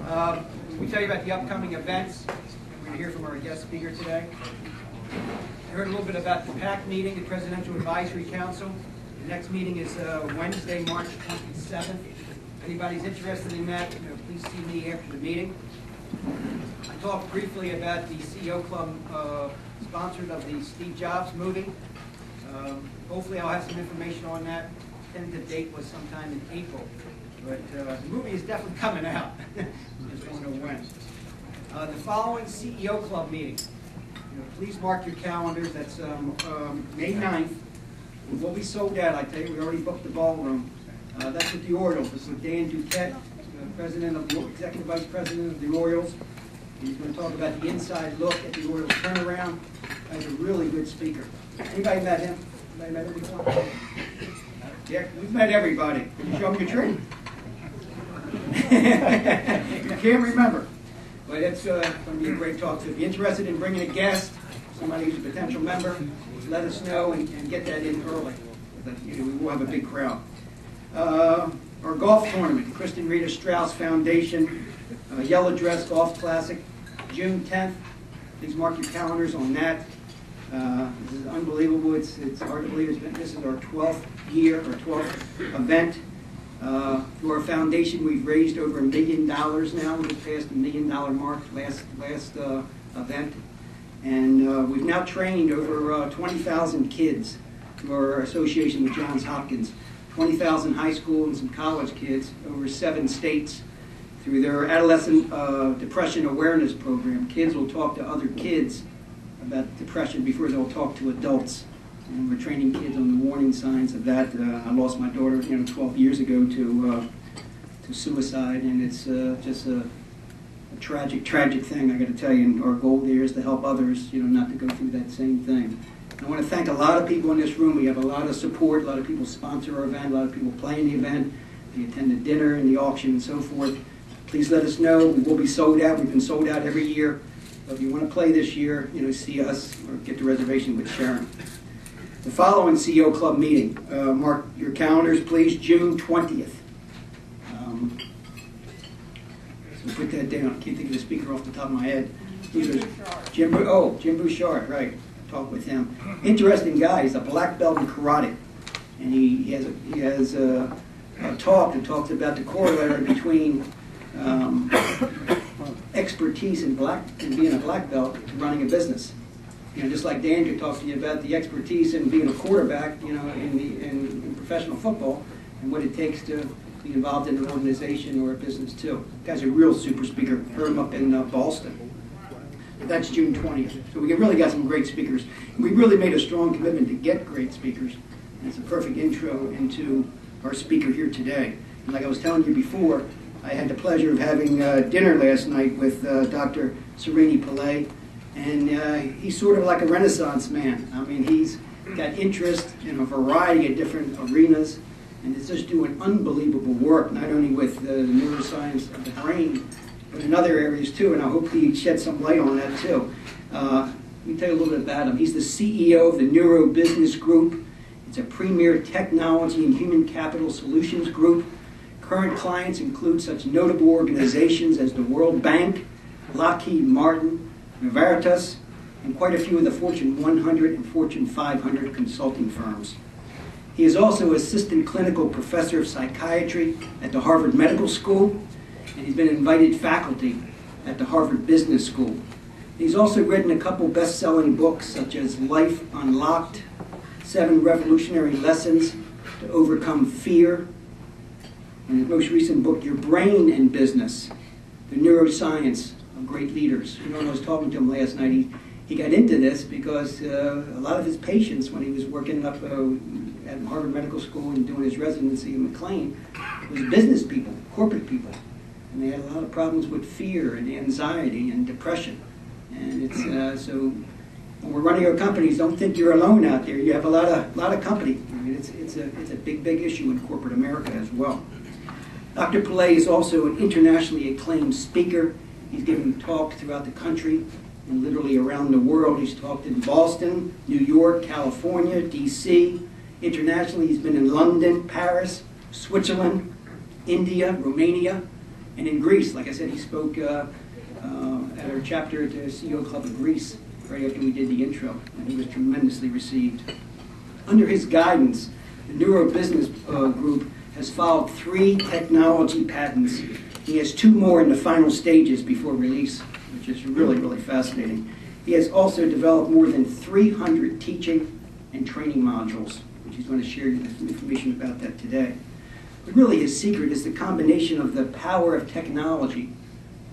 We tell you about the upcoming events. We're going to hear from our guest speaker today. I heard a little bit about the PAC meeting, the Presidential Advisory Council. The next meeting is Wednesday, March 27th. If anybody's interested in that, please see me after the meeting. I talked briefly about the CEO Club sponsored of the Steve Jobs movie. Hopefully I'll have some information on that. Tentative date was sometime in April. But the movie is definitely coming out. Just don't know when. The following CEO Club meeting. Please mark your calendars. That's May 9th. It will be sold out, I tell you. We already booked the ballroom. That's with the Orioles. This is Dan Duquette, Executive Vice President of the Orioles. He's going to talk about the inside look at the Orioles turnaround. He's a really good speaker. Anybody met him? Anybody met him before? Yeah, we've met everybody. Can you show me your tree? You can't remember. But it's going to be a great talk. So if you're interested in bringing a guest, somebody who's a potential member, let us know and get that in early. We will have a big crowd. Our golf tournament, Kristen Rita Strauss Foundation, Yellow Dress Golf Classic, June 10th. Please mark your calendars on that. This is unbelievable. It's hard to believe. This is our 12th year, our 12th event. Through our foundation, we've raised over $1 million now. We passed the $1 million mark last event. And we've now trained over 20,000 kids through our association with Johns Hopkins. 20,000 high school and some college kids over 7 states through their adolescent depression awareness program. Kids will talk to other kids about depression before they'll talk to adults. And we're training kids on the warning signs of that. I lost my daughter 12 years ago to suicide, and it's just a tragic thing, I got to tell you. And our goal there is to help others, not to go through that same thing. I want to thank a lot of people in this room. We have a lot of support. A lot of people sponsor our event. A lot of people play in the event. They attend the dinner and the auction and so forth. Please let us know. We will be sold out. We've been sold out every year. So if you want to play this year, see us or get the reservation with Sharon. The following CEO Club meeting. Mark your calendars, please. June 20th. So put that down. I can't think of the speaker off the top of my head. Jim Bouchard, right. Talk with him. Interesting guy. He's a black belt in karate, and he has a talk that talks about the corollary between expertise in being a black belt to running a business. Just like Dan could talk to you about the expertise in being a quarterback, in professional football, and what it takes to be involved in an organization or a business too. The guy's a real super speaker. Heard him up in Boston. That's June 20th. So we really got some great speakers. And we really made a strong commitment to get great speakers. And it's a perfect intro into our speaker here today. And like I was telling you before, I had the pleasure of having dinner last night with Dr. Srinivasan Pilly. And he's sort of like a Renaissance man. I mean, he's got interest in a variety of different arenas. And is just doing unbelievable work, not only with the neuroscience of the brain, but in other areas too, and I hope he sheds some light on that too. Let me tell you a little bit about him. He's the CEO of the Neurobusiness Group. It's a premier technology and human capital solutions group. Current clients include such notable organizations as the World Bank, Lockheed Martin, Novartis, and quite a few of the Fortune 100 and Fortune 500 consulting firms. He is also assistant clinical professor of psychiatry at the Harvard Medical School, and he's been invited faculty at the Harvard Business School. He's also written a couple best-selling books such as Life Unlocked, 7 Revolutionary Lessons to Overcome Fear, and his most recent book, Your Brain in Business, The Neuroscience of Great Leaders. I was talking to him last night. He got into this because a lot of his patients, when he was working up at Harvard Medical School and doing his residency in McLean, was business people, corporate people. And they had a lot of problems with fear and anxiety and depression. And it's so when we're running our companies, don't think you're alone out there. You have a lot of company. I mean, it's a big issue in corporate America as well. Dr. Pilly is also an internationally acclaimed speaker. He's given talks throughout the country and literally around the world. He's talked in Boston, New York, California, D.C. Internationally, he's been in London, Paris, Switzerland, India, Romania, And in Greece, like I said, he spoke at our chapter at the CEO Club of Greece right after we did the intro, and he was tremendously received. Under his guidance, the Neurobusiness group has filed 3 technology patents. He has 2 more in the final stages before release, which is really, really fascinating. He has also developed more than 300 teaching and training modules, which he's going to share some information about that today. But really his secret is the combination of the power of technology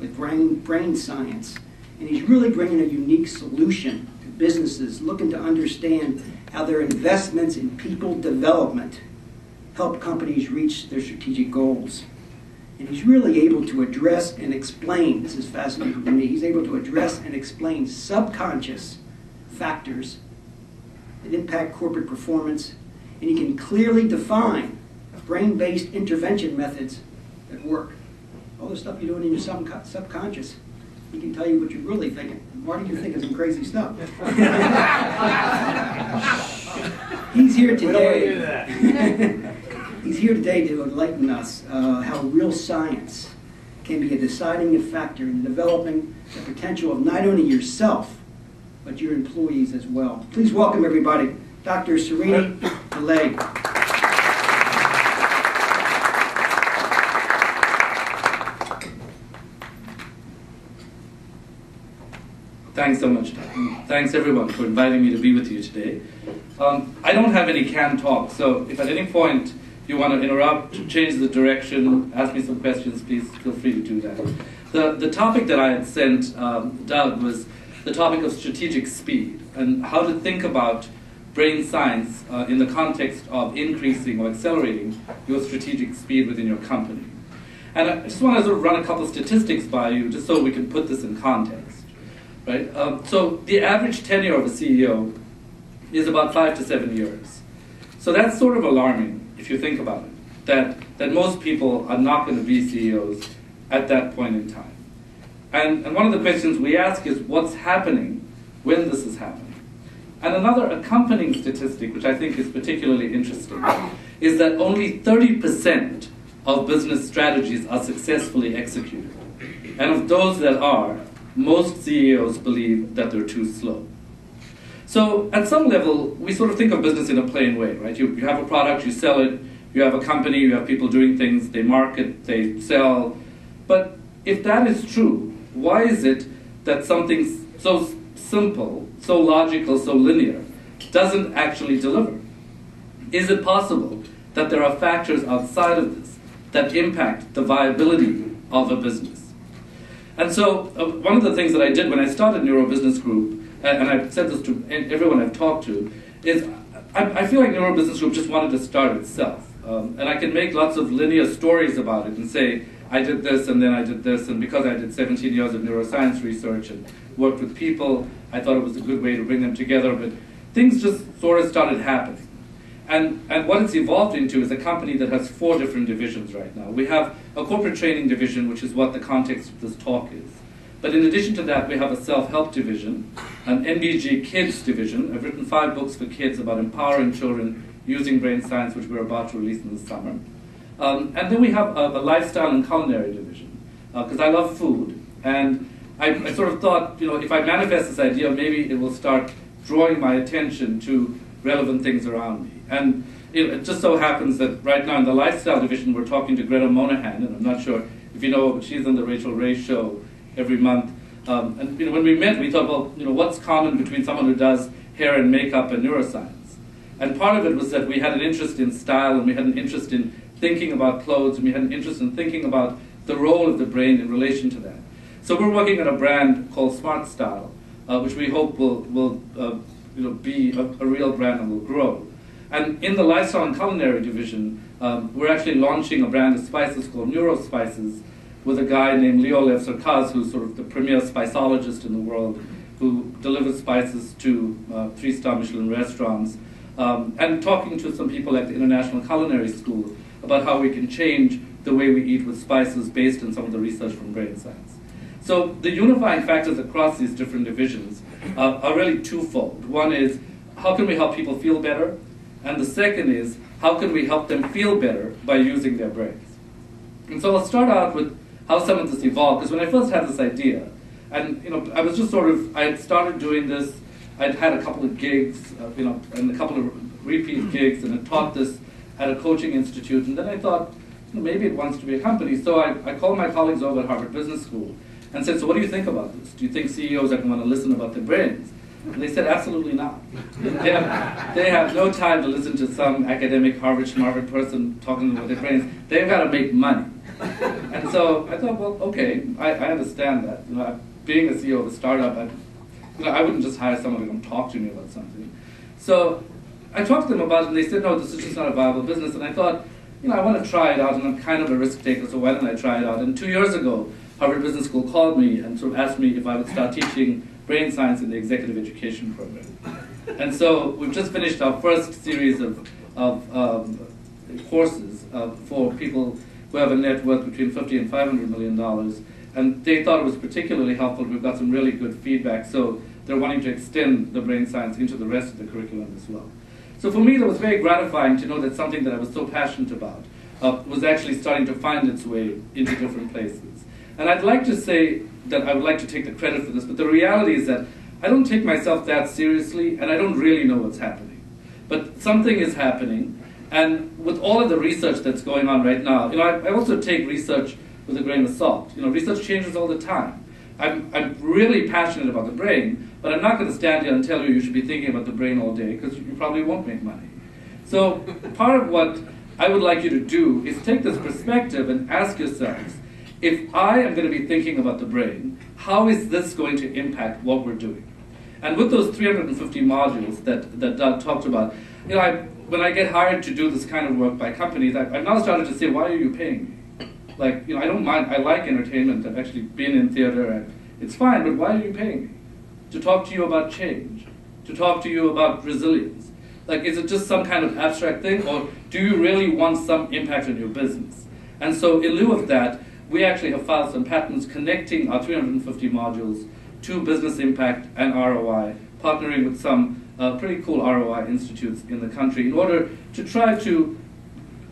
with brain science. And he's really bringing a unique solution to businesses looking to understand how their investments in people development help companies reach their strategic goals. And he's really able to address and explain, this is fascinating to me, he's able to address and explain subconscious factors that impact corporate performance, and he can clearly define brain-based intervention methods that work. All the stuff you're doing in your subconscious, he can tell you what you're really thinking. Marty, you're thinking some crazy stuff. He's here today. He's here today to enlighten us how real science can be a deciding factor in developing the potential of not only yourself, but your employees as well. Please welcome everybody, Dr. Srinivasan Pilly. Thanks so much, Doug. Thanks everyone for inviting me to be with you today. I don't have any canned talk, so if at any point you want to interrupt, change the direction, ask me some questions, please feel free to do that. The topic that I had sent Doug was the topic of strategic speed and how to think about brain science in the context of increasing or accelerating your strategic speed within your company. And I just want to sort of run a couple of statistics by you just so we can put this in context. Right? So the average tenure of a CEO is about 5 to 7 years. So that's sort of alarming if you think about it, that most people are not going to be CEOs at that point in time. And one of the questions we ask is what's happening when this is happening? And another accompanying statistic, which I think is particularly interesting, is that only 30% of business strategies are successfully executed. And of those that are, most CEOs believe that they're too slow. So at some level, we sort of think of business in a plain way, right? You have a product, you sell it, you have a company, you have people doing things, they market, they sell. But if that is true, why is it that something so simple, so logical, so linear, doesn't actually deliver? Is it possible that there are factors outside of this that impact the viability of a business? And so one of the things that I did when I started Neurobusiness Group, and I've said this to everyone I've talked to, is I feel like Neurobusiness Group just wanted to start itself. And I can make lots of linear stories about it and say, I did this and then I did this, and because I did 17 years of neuroscience research and worked with people, I thought it was a good way to bring them together, but things just sort of started happening. And what it's evolved into is a company that has 4 different divisions right now. We have a corporate training division, which is what the context of this talk is. But in addition to that, we have a self-help division, an NBG Kids division. I've written 5 books for kids about empowering children using brain science, which we're about to release in the summer. And then we have a lifestyle and culinary division, because I love food. And I sort of thought, if I manifest this idea, maybe it will start drawing my attention to relevant things around me. And it just so happens that right now in the lifestyle division, we're talking to Greta Monahan, and I'm not sure if you know, but she's on the Rachel Ray show every month. And when we met, we thought, well, what's common between someone who does hair and makeup and neuroscience? And part of it was that we had an interest in style, and we had an interest in thinking about clothes, and we had an interest in thinking about the role of the brain in relation to that. So we're working on a brand called Smart Style, which we hope will be a real brand and will grow. And in the lifestyle and culinary division, we're actually launching a brand of spices called Neurospices with a guy named Leo Lev Sarkaz, who's sort of the premier spiceologist in the world, who delivers spices to 3-star Michelin restaurants, and talking to some people at the International Culinary School about how we can change the way we eat with spices based on some of the research from brain science. So the unifying factors across these different divisions are really twofold. One is, how can we help people feel better? And the second is, how can we help them feel better by using their brains? And so I'll start out with how some of this evolved. Because when I first had this idea, and I was just I had started doing this. I'd had a couple of gigs, and a couple of repeat gigs, and had taught this at a coaching institute. And then I thought, maybe it wants to be a company. So I called my colleagues over at Harvard Business School and said, so what do you think about this? Do you think CEOs are going to want to listen about their brains? And they said, absolutely not. They have no time to listen to some academic Harvard person talking about their brains. They've got to make money. And so I thought, well, okay, I understand that. Being a CEO of a startup, I wouldn't just hire someone to come talk to me about something. So I talked to them about it, and they said, no, this is just not a viable business. And I thought, I want to try it out, and I'm kind of a risk taker, so why don't I try it out? And 2 years ago, Harvard Business School called me and sort of asked me if I would start teaching brain science in the executive education program. And so we've just finished our first series of courses for people who have a net worth between $50 and $500 million. And they thought it was particularly helpful. We've got some really good feedback, so they're wanting to extend the brain science into the rest of the curriculum as well. So for me, it was very gratifying to know that something that I was so passionate about was actually starting to find its way into different places. And I'd like to say that I would like to take the credit for this, but the reality is that I don't take myself that seriously, and I don't really know what's happening. But something is happening, and with all of the research that's going on right now, I also take research with a grain of salt. Research changes all the time. I'm really passionate about the brain, but I'm not going to stand here and tell you should be thinking about the brain all day, because you probably won't make money. So part of what I would like you to do is take this perspective and ask yourselves, if I am going to be thinking about the brain, how is this going to impact what we're doing? And with those 350 modules that Doug talked about, when I get hired to do this kind of work by companies, I've now started to say, why are you paying me? I don't mind, I like entertainment, I've actually been in theater, and it's fine, but why are you paying me? To talk to you about change, to talk to you about resilience. Is it just some kind of abstract thing, or do you really want some impact on your business? And so in lieu of that, we actually have filed some patents connecting our 350 modules to business impact and ROI, partnering with some pretty cool ROI institutes in the country in order to try to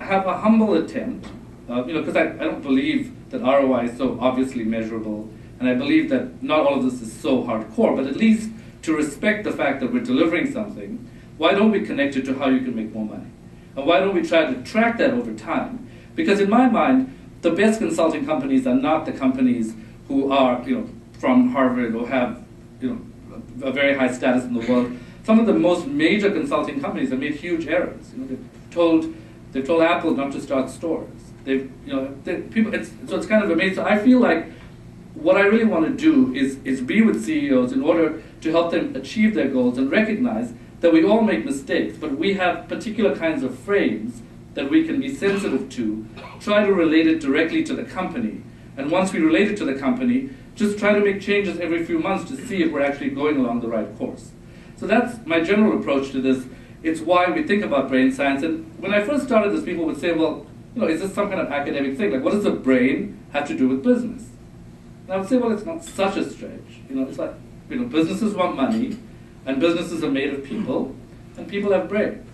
have a humble attempt, because I don't believe that ROI is so obviously measurable, and I believe that not all of this is so hardcore, but at least to respect the fact that we're delivering something, why don't we connect it to how you can make more money? And why don't we try to track that over time? Because in my mind, the best consulting companies are not the companies who are, from Harvard or have, a very high status in the world. Some of the most major consulting companies have made huge errors. They've told Apple not to start stores. So it's kind of amazing. So I feel like what I really want to do is be with CEOs in order to help them achieve their goals and recognize that we all make mistakes, but we have particular kinds of frames that we can be sensitive to, try to relate it directly to the company. And once we relate it to the company, just try to make changes every few months to see if we're actually going along the right course. So that's my general approach to this. It's why we think about brain science. And when I first started this, people would say, well, is this some kind of academic thing? What does the brain have to do with business? And I would say, well, it's not such a stretch. It's like, businesses want money, and businesses are made of people, and people have brains.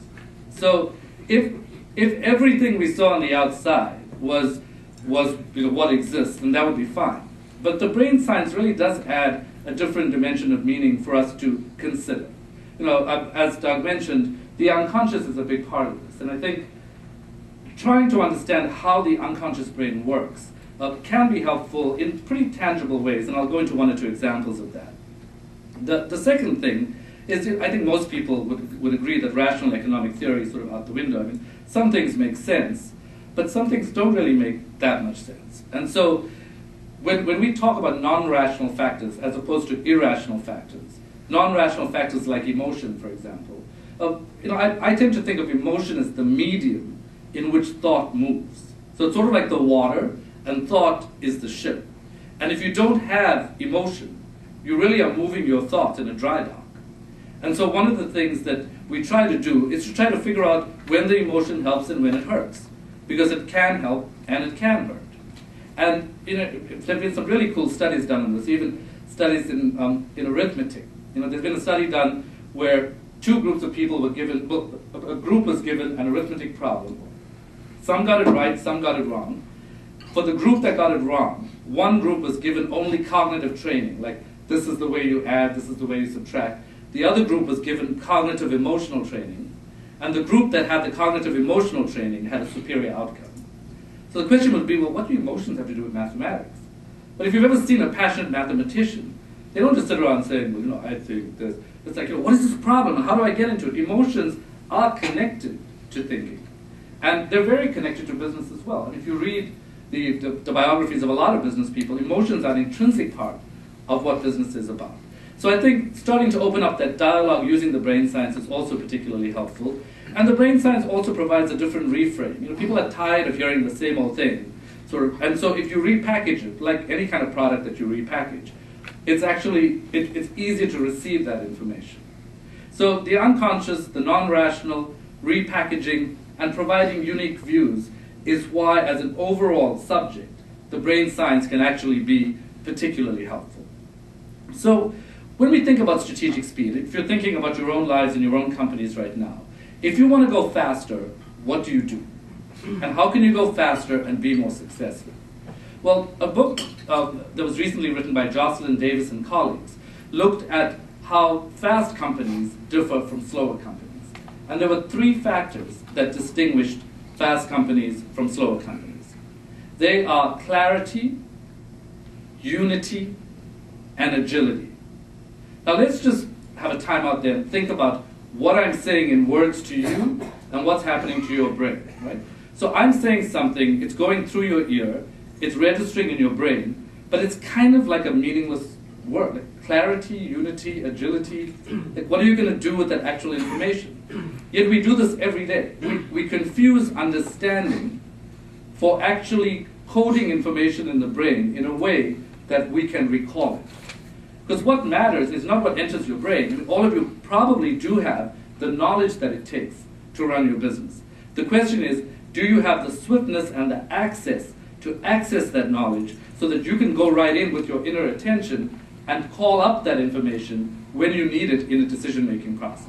So if everything we saw on the outside was what exists, then that would be fine. But the brain science really does add a different dimension of meaning for us to consider. As Doug mentioned, the unconscious is a big part of this, and I think trying to understand how the unconscious brain works can be helpful in pretty tangible ways, and I'll go into one or two examples of that. The second thing is, I think most people would agree that rational economic theory is sort of out the window. Some things make sense, but some things don't really make that much sense. And so when we talk about non-rational factors as opposed to irrational factors, non-rational factors like emotion, for example, I tend to think of emotion as the medium in which thought moves. So it's sort of like the water, and thought is the ship. And if you don't have emotion, you really are moving your thought in a dry dock. And so one of the things that we try to do is to try to figure out when the emotion helps and when it hurts, because it can help and it can hurt. And there have been some really cool studies done on this, even studies in arithmetic. There's been a study done where two groups of people were given, a group was given an arithmetic problem. Some got it right, some got it wrong. For the group that got it wrong, one group was given only cognitive training, like this is the way you add, this is the way you subtract. The other group was given cognitive emotional training, and the group that had the cognitive emotional training had a superior outcome. So the question would be, well, what do emotions have to do with mathematics? But if you've ever seen a passionate mathematician, they don't just sit around saying, well, you know, I think this. It's like, you know, what is this problem and how do I get into it? Emotions are connected to thinking. And they're very connected to business as well. And if you read the biographies of a lot of business people, emotions are an intrinsic part of what business is about. So I think starting to open up that dialogue using the brain science is also particularly helpful. And the brain science also provides a different reframe. You know, people are tired of hearing the same old thing. And so if you repackage it, like any kind of product that you repackage, it's actually, it's easier to receive that information. So the unconscious, the non-rational, repackaging, and providing unique views is why, as an overall subject, the brain science can actually be particularly helpful. So when we think about strategic speed, if you're thinking about your own lives and your own companies right now, if you want to go faster, what do you do? And how can you go faster and be more successful? Well, a book that was recently written by Jocelyn Davis and colleagues looked at how fast companies differ from slower companies. And there were 3 factors that distinguished fast companies from slower companies. They are clarity, unity, and agility. Now let's just have a time out there and think about what I'm saying in words to you and what's happening to your brain, right? So I'm saying something, it's going through your ear, it's registering in your brain, but it's kind of like a meaningless word. Like clarity, unity, agility. Like what are you going to do with that actual information? Yet we do this every day. We confuse understanding for actually coding information in the brain in a way that we can recall it. Because what matters is not what enters your brain. I mean, all of you probably do have the knowledge that it takes to run your business. The question is, do you have the swiftness and the access to access that knowledge so that you can go right in with your inner attention and call up that information when you need it in a decision-making process?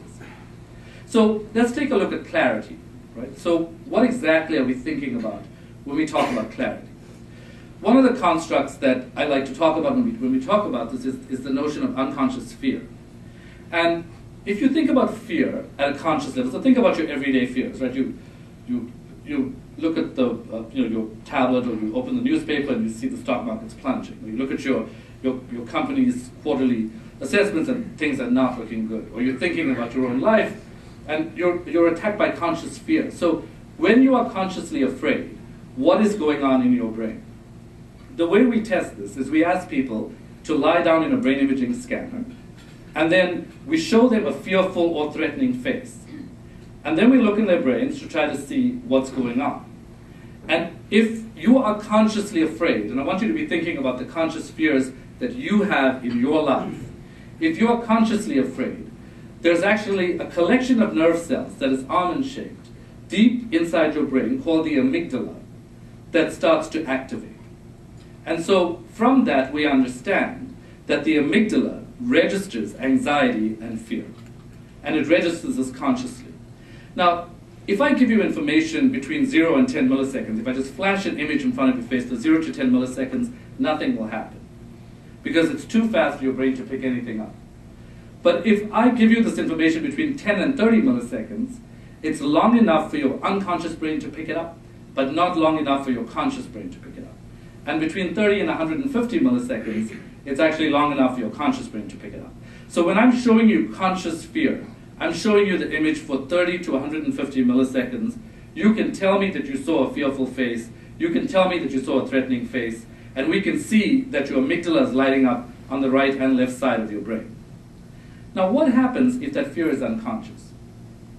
So let's take a look at clarity, right? So what exactly are we thinking about when we talk about clarity? One of the constructs that I like to talk about when we talk about this is the notion of unconscious fear. And if you think about fear at a conscious level, so think about your everyday fears, right? You look at the your tablet, or you open the newspaper and you see the stock market's plunging. Or you look at your company's quarterly assessments and things are not looking good. Or you're thinking about your own life and you're attacked by conscious fear. So when you are consciously afraid, what is going on in your brain? The way we test this is we ask people to lie down in a brain imaging scanner, and then we show them a fearful or threatening face. And then we look in their brains to try to see what's going on. And if you are consciously afraid, and I want you to be thinking about the conscious fears that you have in your life, if you are consciously afraid, there's actually a collection of nerve cells that is almond-shaped deep inside your brain called the amygdala that starts to activate. And so from that we understand that the amygdala registers anxiety and fear. And it registers this consciously. Now, if I give you information between 0 and 10 milliseconds, if I just flash an image in front of your face for 0 to 10 milliseconds, nothing will happen. Because it's too fast for your brain to pick anything up. But if I give you this information between 10 and 30 milliseconds, it's long enough for your unconscious brain to pick it up, but not long enough for your conscious brain to pick it up. And between 30 and 150 milliseconds, it's actually long enough for your conscious brain to pick it up. So when I'm showing you conscious fear, I'm showing you the image for 30 to 150 milliseconds. You can tell me that you saw a fearful face. You can tell me that you saw a threatening face. And we can see that your amygdala is lighting up on the right and left side of your brain. Now, what happens if that fear is unconscious?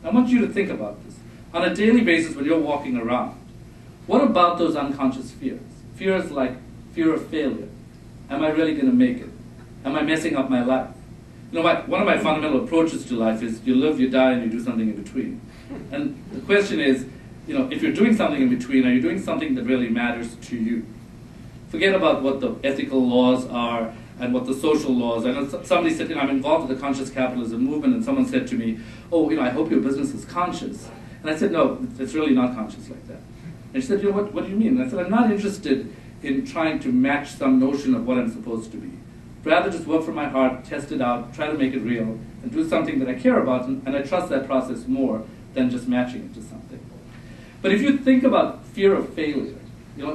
I want you to think about this. On a daily basis when you're walking around, what about those unconscious fears? Fears like fear of failure. Am I really going to make it? Am I messing up my life? You know, one of my fundamental approaches to life is you live, you die, and you do something in between. And the question is, you know, if you're doing something in between, are you doing something that really matters to you? Forget about what the ethical laws are and what the social laws. I know somebody said, you know, I'm involved with the conscious capitalism movement, and someone said to me, oh, you know, I hope your business is conscious. And I said, no, it's really not conscious like that. And she said, what do you mean? And I said, I'm not interested in trying to match some notion of what I'm supposed to be. Rather just work from my heart, test it out, try to make it real, and do something that I care about, and I trust that process more than just matching it to something. But if you think about fear of failure,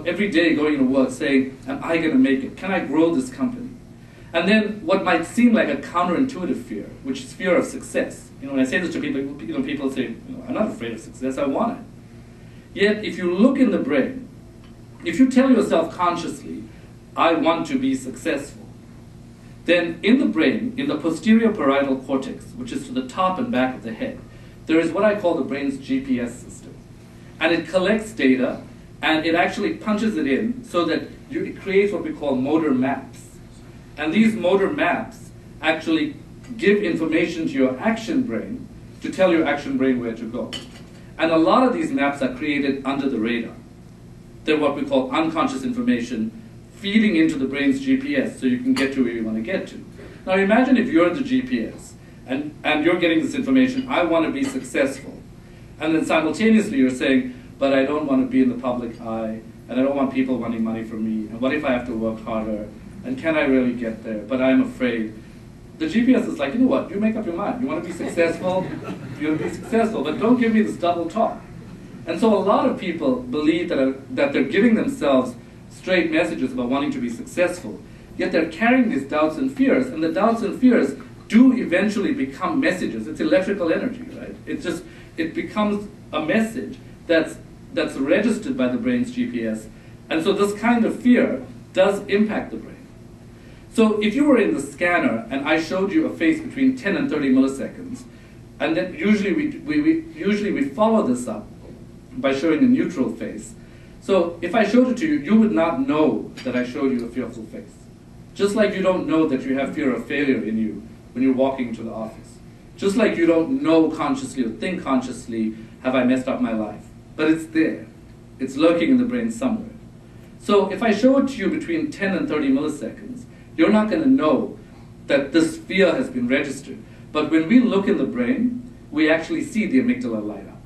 every day going to work saying, am I going to make it? Can I grow this company? And then what might seem like a counterintuitive fear, which is fear of success. When I say this to people, people say, I'm not afraid of success, I want it. Yet if you look in the brain, if you tell yourself consciously, I want to be successful, then in the brain, in the posterior parietal cortex, which is to the top and back of the head, there is what I call the brain's GPS system. And it collects data, and it actually punches it in so that it creates what we call motor maps. And these motor maps actually give information to your action brain to tell your action brain where to go. And a lot of these maps are created under the radar. They're what we call unconscious information feeding into the brain's GPS so you can get to where you want to get to. Now imagine if you're the GPS and you're getting this information, I want to be successful. And then simultaneously you're saying, but I don't want to be in the public eye, and I don't want people wanting money from me, and what if I have to work harder, and can I really get there, but I'm afraid. The GPS is like, you know what, you make up your mind. You want to be successful, you're going to be successful, but don't give me this double talk. And so a lot of people believe that they're giving themselves straight messages about wanting to be successful, yet they're carrying these doubts and fears, and the doubts and fears do eventually become messages. It's electrical energy, right? It becomes a message that's registered by the brain's GPS, and so this kind of fear does impact the brain. So if you were in the scanner and I showed you a face between 10 and 30 milliseconds, and then usually we follow this up by showing a neutral face. So if I showed it to you, you would not know that I showed you a fearful face. Just like you don't know that you have fear of failure in you when you're walking into the office. Just like you don't know consciously or think consciously, have I messed up my life? But it's there. It's lurking in the brain somewhere. So if I show it to you between 10 and 30 milliseconds, you're not going to know that this fear has been registered. But when we look in the brain, we actually see the amygdala light up.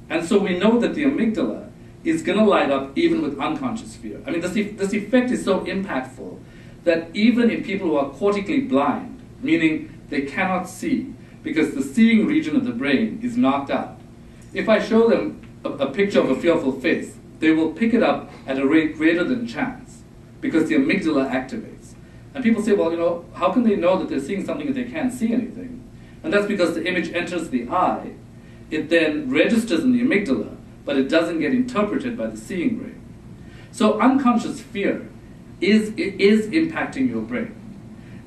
And so we know that the amygdala is going to light up even with unconscious fear. I mean, this effect is so impactful that even in people who are cortically blind, meaning they cannot see because the seeing region of the brain is knocked out, if I show them a picture of a fearful face, they will pick it up at a rate greater than chance because the amygdala activates. And people say, well, how can they know that they're seeing something if they can't see anything? And that's because the image enters the eye, it then registers in the amygdala, but it doesn't get interpreted by the seeing brain. So unconscious fear is impacting your brain.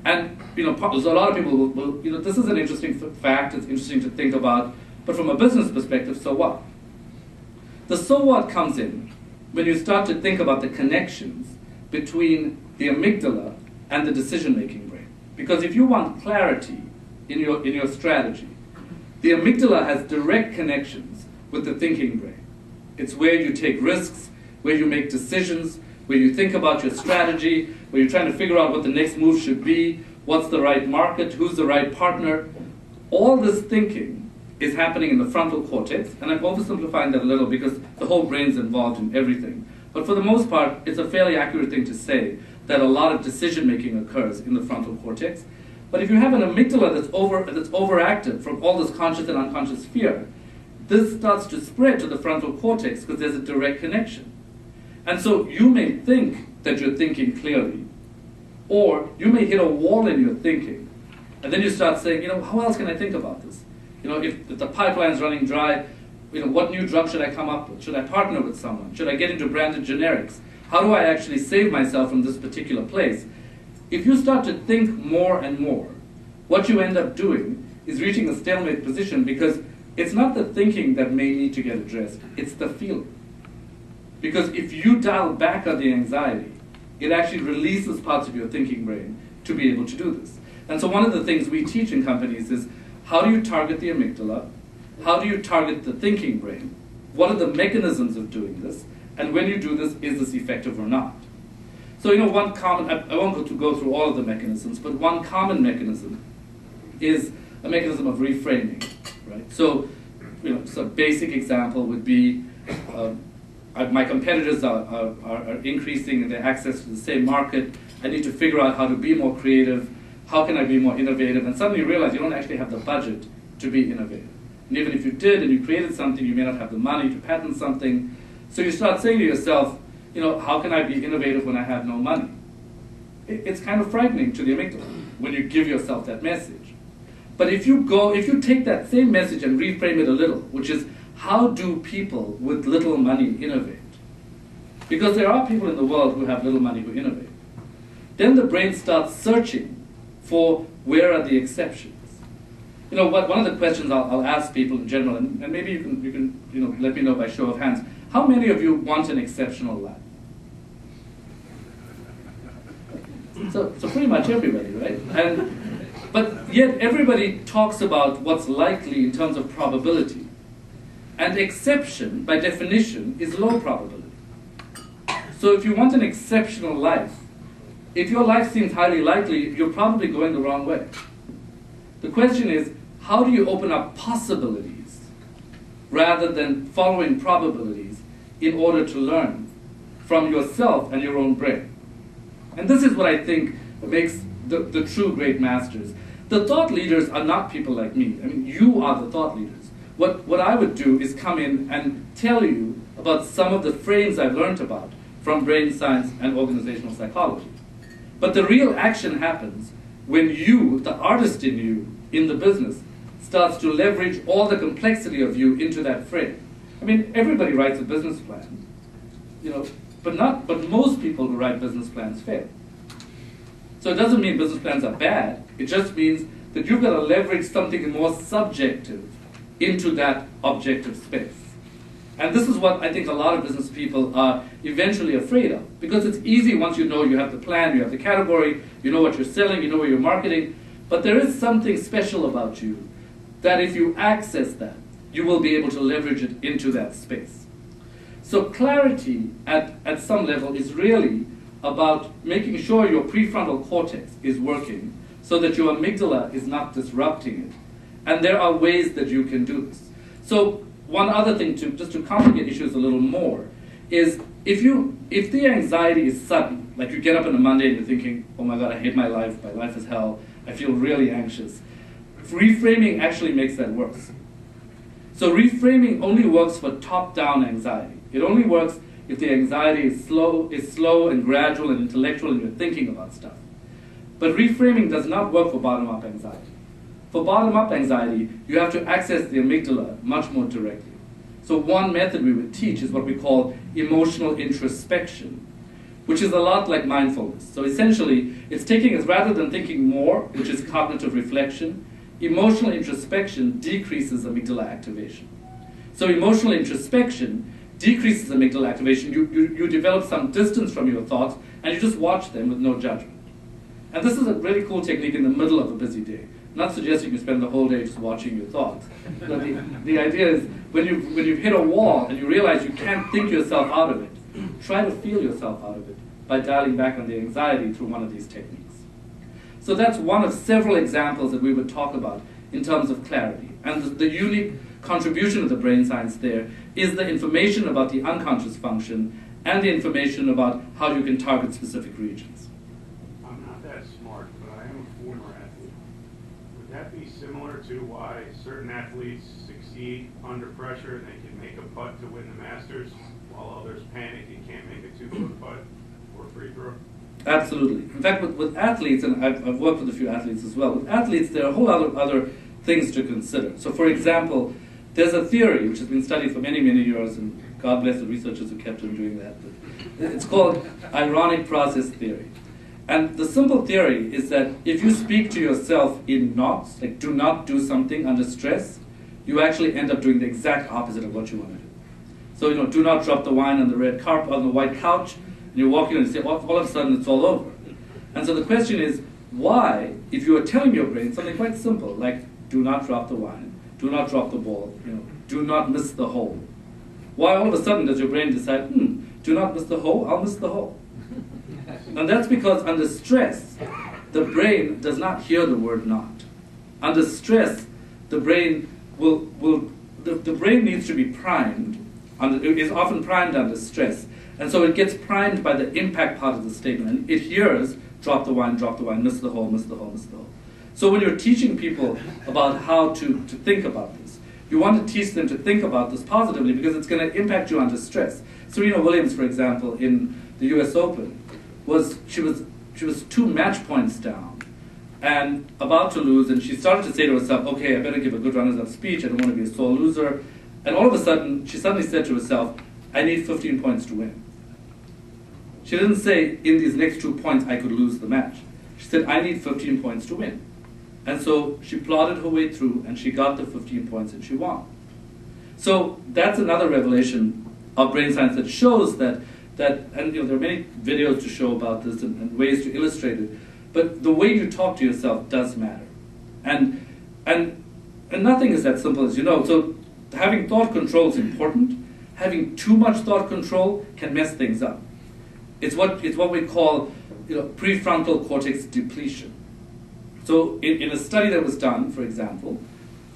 And so a lot of people will this is an interesting fact, it's interesting to think about, but from a business perspective, so what? The so what comes in when you start to think about the connections between the amygdala and the decision-making brain. Because if you want clarity in your strategy, the amygdala has direct connections with the thinking brain. It's where you take risks, where you make decisions, where you think about your strategy, where you're trying to figure out what the next move should be, what's the right market, who's the right partner. All this thinking is happening in the frontal cortex, and I'm oversimplifying that a little because the whole brain's involved in everything. But for the most part, it's a fairly accurate thing to say that a lot of decision-making occurs in the frontal cortex. But if you have an amygdala that's overactive from all this conscious and unconscious fear, this starts to spread to the frontal cortex because there's a direct connection. And so you may think that you're thinking clearly, or you may hit a wall in your thinking, and then you start saying, how else can I think about this? If the pipeline's running dry, what new drug should I come up with? Should I partner with someone? Should I get into branded generics? How do I actually save myself from this particular place? If you start to think more and more, what you end up doing is reaching a stalemate position because it's not the thinking that may need to get addressed, it's the feeling. Because if you dial back on the anxiety, it actually releases parts of your thinking brain to be able to do this. And so one of the things we teach in companies is how do you target the amygdala? How do you target the thinking brain? What are the mechanisms of doing this? And when you do this, is this effective or not? So one common, I won't go through all of the mechanisms, but one common mechanism is a mechanism of reframing, right? So, a basic example would be my competitors are increasing their access to the same market. I need to figure out how to be more creative. How can I be more innovative? And suddenly you realize you don't actually have the budget to be innovative. And even if you did and you created something, you may not have the money to patent something. So you start saying to yourself, how can I be innovative when I have no money? It's kind of frightening to the amygdala when you give yourself that message. But if you take that same message and reframe it a little, which is, how do people with little money innovate? Because there are people in the world who have little money who innovate. Then the brain starts searching for where are the exceptions. One of the questions I'll ask people in general, and maybe you can let me know by show of hands, how many of you want an exceptional life? So pretty much everybody, right? But yet everybody talks about what's likely in terms of probability. And exception, by definition, is low probability. So if you want an exceptional life, if your life seems highly likely, you're probably going the wrong way. The question is, how do you open up possibilities rather than following probabilities in order to learn from yourself and your own brain? And this is what I think makes the true great masters. The thought leaders are not people like me. I mean, you are the thought leaders. What I would do is come in and tell you about some of the frames I've learned about from brain science and organizational psychology. But the real action happens when you, the artist in you, in the business, starts to leverage all the complexity of you into that frame. I mean, everybody writes a business plan, but most people who write business plans fail. So it doesn't mean business plans are bad. It just means that you've got to leverage something more subjective into that objective space. And this is what I think a lot of business people are eventually afraid of, because it's easy once you know you have the plan, you have the category, you know what you're selling, you know where you're marketing, but there is something special about you that if you access that, you will be able to leverage it into that space. So clarity at some level is really about making sure your prefrontal cortex is working so that your amygdala is not disrupting it. And there are ways that you can do this. So one other thing, just to complicate issues a little more, is if the anxiety is sudden, like you get up on a Monday and you're thinking, oh my God, I hate my life is hell, I feel really anxious. Reframing actually makes that worse. So reframing only works for top-down anxiety. It only works if the anxiety is slow and gradual and intellectual and you're thinking about stuff. But reframing does not work for bottom-up anxiety. For bottom-up anxiety, you have to access the amygdala much more directly. So one method we would teach is what we call emotional introspection, which is a lot like mindfulness. So essentially, it's taking us, rather than thinking more, which is cognitive reflection, emotional introspection decreases amygdala activation. So emotional introspection decreases amygdala activation. You develop some distance from your thoughts, and you just watch them with no judgment. And this is a really cool technique in the middle of a busy day. Not suggesting you spend the whole day just watching your thoughts. But the idea is when you've hit a wall and you realize you can't think yourself out of it, try to feel yourself out of it by dialing back on the anxiety through one of these techniques. So that's one of several examples that we would talk about in terms of clarity. And the unique contribution of the brain science there is the information about the unconscious function and the information about how you can target specific regions. I'm not that smart, but I am a former athlete. Would that be similar to why certain athletes succeed under pressure and they can make a putt to win the Masters, while others panic and can't make a 2-foot putt or free throw? Absolutely. In fact, with athletes, and I've worked with a few athletes as well, with athletes there are a whole other things to consider. So for example, there's a theory which has been studied for many, many years, and God bless the researchers who kept on doing that. But it's called ironic process theory. And the simple theory is that if you speak to yourself in nots, like do not do something under stress, you actually end up doing the exact opposite of what you want to do. So, do not drop the wine on the red carpet, on the white couch, and you're walking and you say, all of a sudden it's all over. And so the question is, why, if you are telling your brain something quite simple, like do not drop the wine, do not drop the ball, do not miss the hole, why all of a sudden does your brain decide, do not miss the hole, I'll miss the hole? And that's because under stress, the brain does not hear the word not. Under stress, the brain the brain needs to be primed is often primed under stress. And so it gets primed by the impact part of the statement. And it hears, drop the wine, miss the hole, miss the hole, miss the hole. So when you're teaching people about how to think about this, you want to teach them to think about this positively because it's going to impact you under stress. Serena Williams, for example, in the US Open, she was 2 match points down and about to lose, and she started to say to herself, okay, I better give a good runners-up speech, I don't want to be a sore loser. And all of a sudden, she suddenly said to herself, I need 15 points to win. She didn't say, in these next 2 points, I could lose the match. She said, I need 15 points to win. And so she plodded her way through, and she got the 15 points, and she won. So that's another revelation of brain science that shows that and there are many videos to show about this and ways to illustrate it, but the way you talk to yourself does matter. And nothing is that simple as you know. So having thought control is important. Having too much thought control can mess things up. It's what we call prefrontal cortex depletion. So in a study that was done, for example,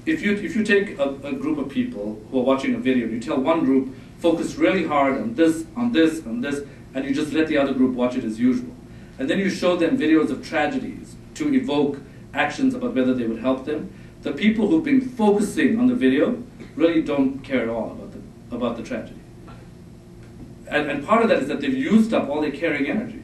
if you take a group of people who are watching a video, you tell one group, focus really hard on this, on this, on this, and you just let the other group watch it as usual. And then you show them videos of tragedies to evoke actions about whether they would help them. The people who've been focusing on the video really don't care at all about the tragedy. And part of that is that they've used up all their caring energy.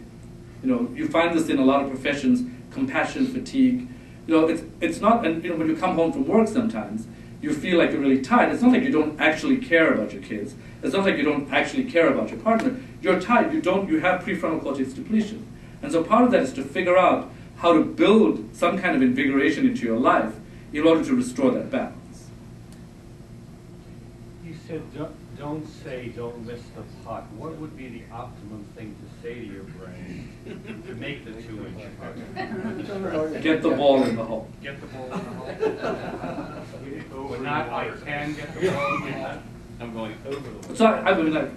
You find this in a lot of professions, compassion fatigue. It's not, and when you come home from work sometimes, you feel like you're really tired. It's not like you don't actually care about your kids. It's not like you don't actually care about your partner. You're tired. You have prefrontal cortex depletion. And so part of that is to figure out how to build some kind of invigoration into your life in order to restore that balance. You said don't say don't miss the putt. What would be the optimum thing to say to your brain to make the 2-inch putt? Get the ball in the hole. Get the ball in the hole. But not I can get the ball in the hole. I'm going over the hole. So I don't know.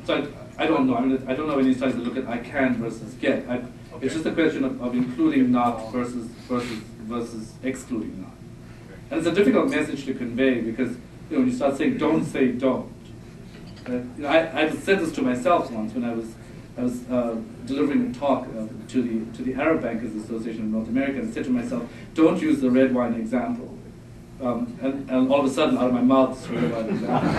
I don't know any studies that look at I can versus get. It's just a question of including not versus excluding not. And it's a difficult message to convey because when you start saying don't say don't. I said this to myself once when I was delivering a talk to the Arab Bankers Association of North America. I said to myself, don't use the red wine example. And all of a sudden, out of my mouth, this red wine example.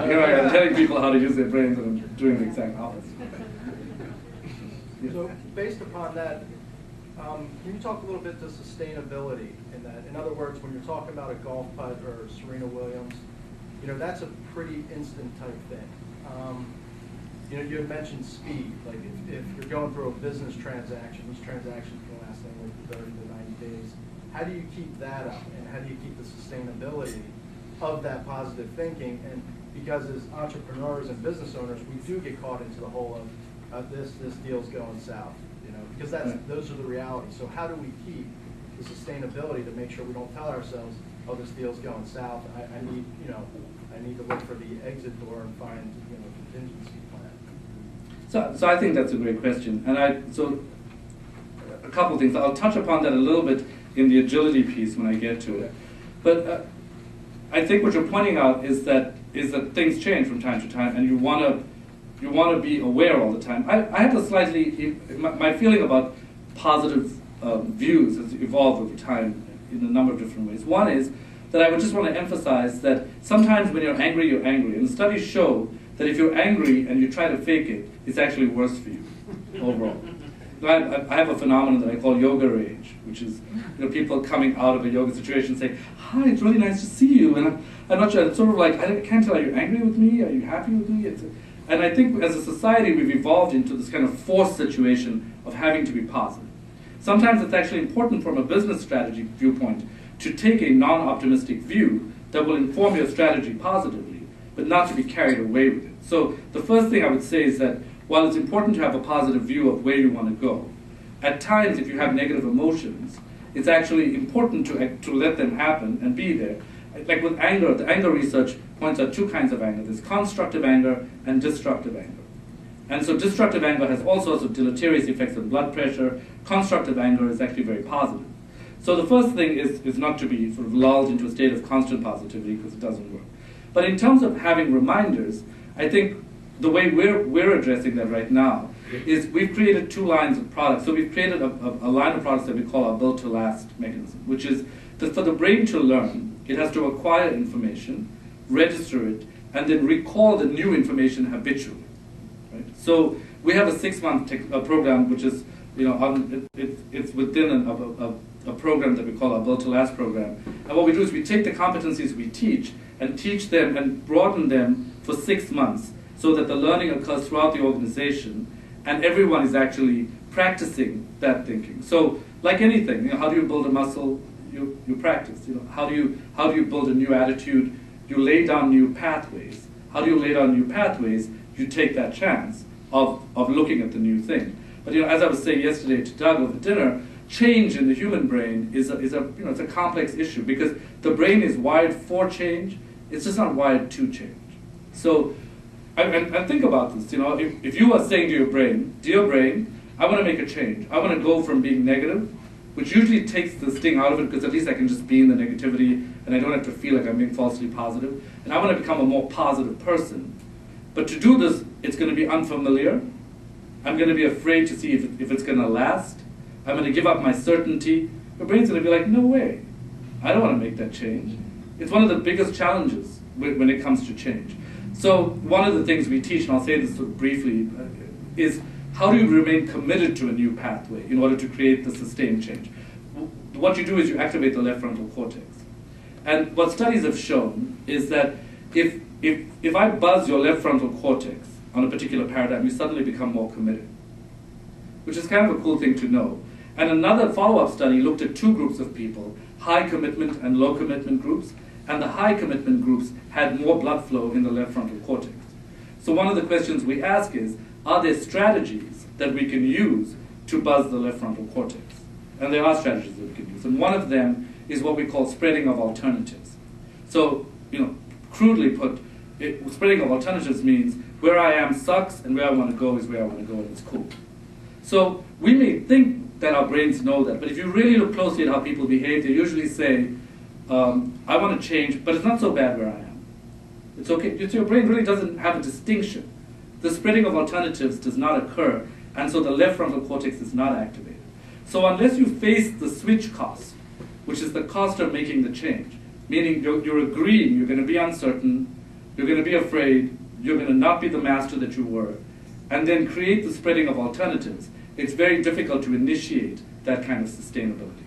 Here I am telling people how to use their brains, and I'm doing the exact opposite. Yeah. So, based upon that, can you talk a little bit to sustainability in that? In other words, when you're talking about a golf putt or Serena Williams, that's a pretty instant type thing. You had mentioned speed. Like if you're going through a business transaction, these transactions can last anywhere from 30 to 90 days. How do you keep that up, and how do you keep the sustainability of that positive thinking? And because as entrepreneurs and business owners, we do get caught into the hole of this deal's going south, because those are the realities. So how do we keep the sustainability to make sure we don't tell ourselves, oh, this deal's going south. I need to look for the exit door and find a contingency plan. So I think that's a great question, and so a couple of things. I'll touch upon that a little bit in the agility piece when I get to it. But I think what you're pointing out is that things change from time to time, and you want to be aware all the time. I have a slightly my feeling about positive views has evolved over time in a number of different ways. One is that I would just want to emphasize that sometimes when you're angry, you're angry. And the studies show that if you're angry and you try to fake it, it's actually worse for you overall. I have a phenomenon that I call yoga rage, which is people coming out of a yoga situation saying, "Hi, it's really nice to see you." And I'm not sure, it's sort of like, I can't tell, are you angry with me? Are you happy with me? And I think as a society we've evolved into this kind of forced situation of having to be positive. Sometimes it's actually important from a business strategy viewpoint to take a non-optimistic view that will inform your strategy positively, but not to be carried away with it. So the first thing I would say is that while it's important to have a positive view of where you want to go, at times if you have negative emotions, it's actually important to let them happen and be there. Like with anger, the anger research points out 2 kinds of anger. There's constructive anger and destructive anger. And so destructive anger has all sorts of deleterious effects on blood pressure. Constructive anger is actually very positive. So the first thing is not to be sort of lulled into a state of constant positivity, because it doesn't work. But in terms of having reminders, I think the way we're addressing that right now is we've created 2 lines of products. So we've created a line of products that we call our built to last mechanism, which is that for the brain to learn, it has to acquire information, register it, and then recall the new information habitually. Right? So we have a 6-month program, which is, it's within a program that we call our built to last program. And what we do is we take the competencies we teach and teach them and broaden them for 6 months so that the learning occurs throughout the organization and everyone is actually practicing that thinking. So like anything, how do you build a muscle? You practice. How do you build a new attitude? You lay down new pathways. How do you lay down new pathways? You take that chance of looking at the new thing. But as I was saying yesterday to Doug over dinner, change in the human brain is a complex issue because the brain is wired for change. It's just not wired to change. So, and think about this. If you are saying to your brain, dear brain, I want to make a change. I want to go from being negative, which usually takes the sting out of it because at least I can just be in the negativity and I don't have to feel like I'm being falsely positive. And I want to become a more positive person. But to do this, it's going to be unfamiliar. I'm going to be afraid to see if it's going to last. I'm going to give up my certainty. Your brain's going to be like, no way. I don't want to make that change. It's one of the biggest challenges when it comes to change. So one of the things we teach, and I'll say this sort of briefly, is how do you remain committed to a new pathway in order to create the sustained change? What you do is you activate the left frontal cortex. And what studies have shown is that if I buzz your left frontal cortex on a particular paradigm, you suddenly become more committed, which is kind of a cool thing to know. And another follow-up study looked at 2 groups of people, high commitment and low commitment groups, and the high commitment groups had more blood flow in the left frontal cortex. So one of the questions we ask is, are there strategies that we can use to buzz the left frontal cortex? And there are strategies that we can use. And one of them is what we call spreading of alternatives. So, crudely put, spreading of alternatives means where I am sucks and where I want to go is where I want to go and it's cool. So we may think that our brains know that, but if you really look closely at how people behave, they usually say, I want to change, but it's not so bad where I am. It's okay. So your brain really doesn't have a distinction. The spreading of alternatives does not occur, and so the left frontal cortex is not activated. So unless you face the switch cost, which is the cost of making the change, meaning you're agreeing, you're going to be uncertain, you're going to be afraid, you're going to not be the master that you were, and then create the spreading of alternatives, it's very difficult to initiate that kind of sustainability.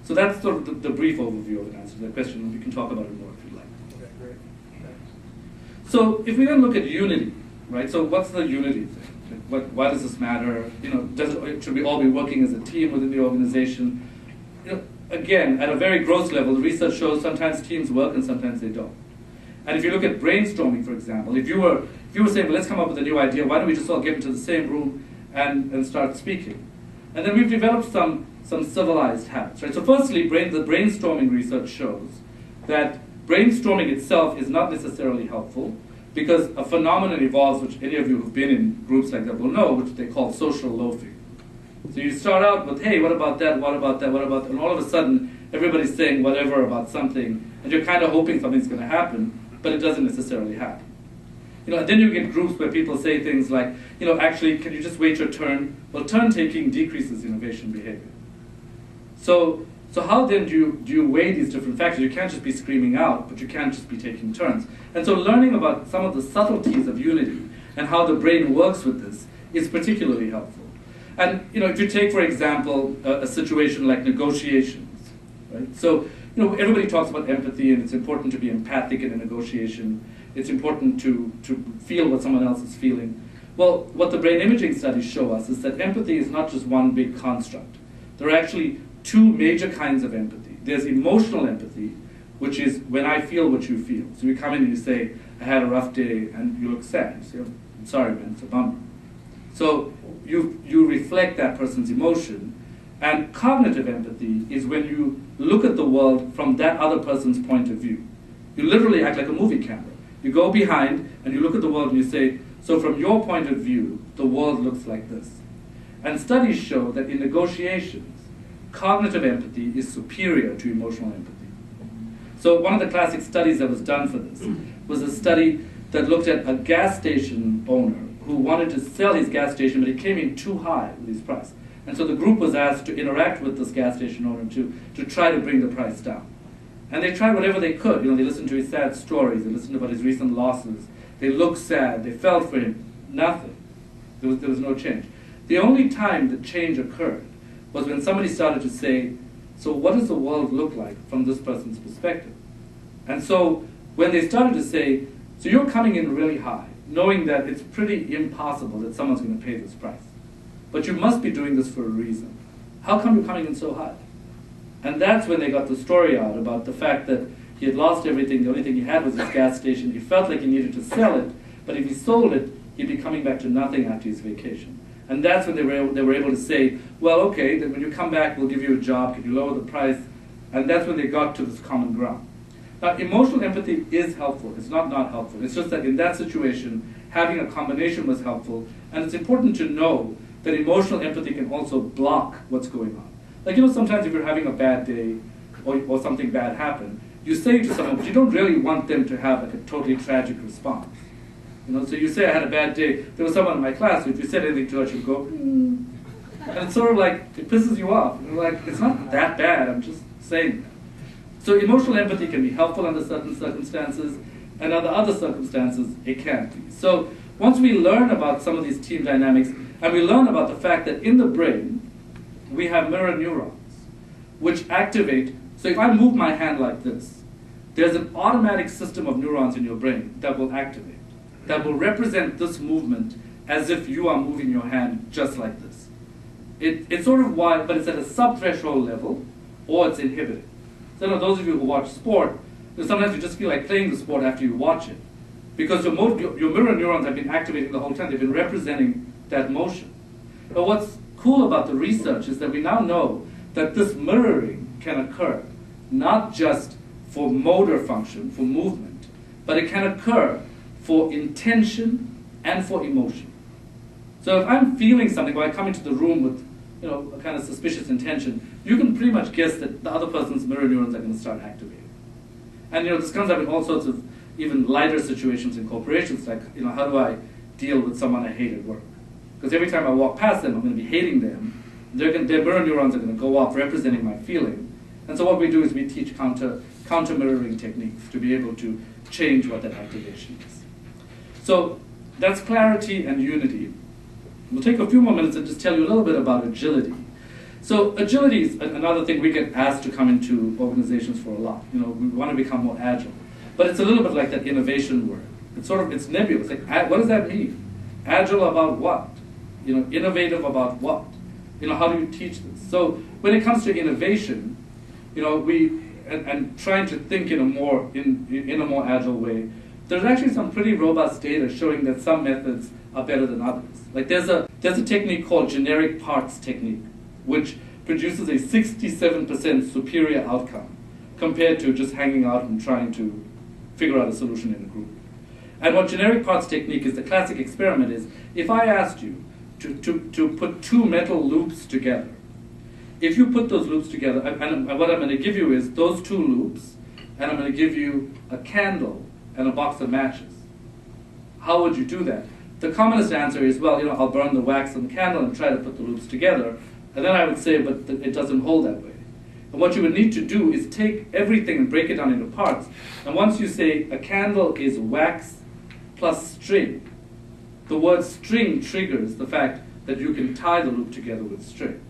So that's sort of the brief overview of an answer to that question. We can talk about it more if you'd like. Okay, great. Thanks. So if we then look at unity, right? So what's the unity thing? Why does this matter? Should we all be working as a team within the organization? Again, at a very gross level, the research shows sometimes teams work and sometimes they don't. And if you look at brainstorming, for example, if you were saying, well, let's come up with a new idea, why don't we just all get into the same room and start speaking? And then we've developed some civilized habits, right? So firstly, the brainstorming research shows that brainstorming itself is not necessarily helpful because a phenomenon evolves, which any of you who've been in groups like that will know, which they call social loafing. So you start out with, hey, what about that, what about that, what about that, and all of a sudden, everybody's saying whatever about something, and you're kind of hoping something's going to happen, but it doesn't necessarily happen. And then you get groups where people say things like, actually, can you just wait your turn? Well, turn taking decreases innovation behavior. So how then do you weigh these different factors? You can't just be screaming out, but you can't just be taking turns. And so learning about some of the subtleties of unity and how the brain works with this is particularly helpful. And if you take, for example, a situation like negotiations, right? So everybody talks about empathy, and it's important to be empathic in a negotiation. It's important to feel what someone else is feeling. Well, what the brain imaging studies show us is that empathy is not just one big construct. There are actually 2 major kinds of empathy. There's emotional empathy, which is when I feel what you feel. So you come in and you say, I had a rough day, and you look sad. You say, oh, I'm sorry, man, it's a bummer. So you reflect that person's emotion. And cognitive empathy is when you look at the world from that other person's point of view. You literally act like a movie camera. You go behind and you look at the world and you say, so from your point of view, the world looks like this. And studies show that in negotiations, cognitive empathy is superior to emotional empathy. So one of the classic studies that was done for this was a study that looked at a gas station owner who wanted to sell his gas station, but he came in too high with his price. And so the group was asked to interact with this gas station owner to try to bring the price down. And they tried whatever they could. They listened to his sad stories, they listened about his recent losses, they looked sad, they felt for him. Nothing. There was no change. The only time that change occurred was when somebody started to say, so what does the world look like from this person's perspective? And so when they started to say, so you're coming in really high, knowing that it's pretty impossible that someone's going to pay this price. But you must be doing this for a reason. How come you're coming in so high? And that's when they got the story out about the fact that he had lost everything. The only thing he had was his gas station. He felt like he needed to sell it, but if he sold it, he'd be coming back to nothing after his vacation. And that's when they were able to say, well, okay, then when you come back, we'll give you a job. Can you lower the price? And that's when they got to this common ground. Now, emotional empathy is helpful. It's not helpful. It's just that in that situation, having a combination was helpful. And it's important to know that emotional empathy can also block what's going on. Like, sometimes if you're having a bad day or something bad happened, you say to someone, but you don't really want them to have like a totally tragic response. So you say, I had a bad day. There was someone in my class who, if you said anything to her, she'd go, And it's sort of like, it pisses you off. You're like, it's not that bad, I'm just saying that. So emotional empathy can be helpful under certain circumstances, and under other circumstances, it can't be. So once we learn about some of these team dynamics, and we learn about the fact that in the brain, we have mirror neurons, which activate. So if I move my hand like this, there's an automatic system of neurons in your brain that will activate, that will represent this movement as if you are moving your hand just like this. It's sort of why, but it's at a sub-threshold level, or it's inhibited. So those of you who watch sport, sometimes you just feel like playing the sport after you watch it, because your mirror neurons have been activating the whole time. They've been representing that motion. But what's cool about the research is that we now know that this mirroring can occur not just for motor function, for movement, but it can occur for intention and for emotion. So if I'm feeling something, or I come into the room with a kind of suspicious intention, you can pretty much guess that the other person's mirror neurons are going to start activating. And this comes up in all sorts of even lighter situations in corporations, like how do I deal with someone I hate at work? Because every time I walk past them, I'm going to be hating them. Their mirror neurons are going to go off representing my feeling. And so what we do is we teach counter mirroring techniques to be able to change what that activation is. So that's clarity and unity. We'll take a few more minutes and just tell you a little bit about agility. So agility is another thing we get asked to come into organizations for a lot. We want to become more agile. But it's a little bit like that innovation word. It's nebulous. Like, what does that mean? Agile about what? Innovative about what? How do you teach this? So when it comes to innovation, and trying to think in a more agile way, there's actually some pretty robust data showing that some methods are better than others. Like there's a technique called generic parts technique, which produces a 67% superior outcome compared to just hanging out and trying to figure out a solution in a group. And what generic parts technique is, the classic experiment is, if I asked you to put two metal loops together, if you put those loops together, and what I'm going to give you is those two loops, and I'm going to give you a candle and a box of matches. How would you do that? The commonest answer is, well, I'll burn the wax on the candle and try to put the loops together. And then I would say, but it doesn't hold that way. And what you would need to do is take everything and break it down into parts. And once you say a candle is wax plus string, the word string triggers the fact that you can tie the loop together with string.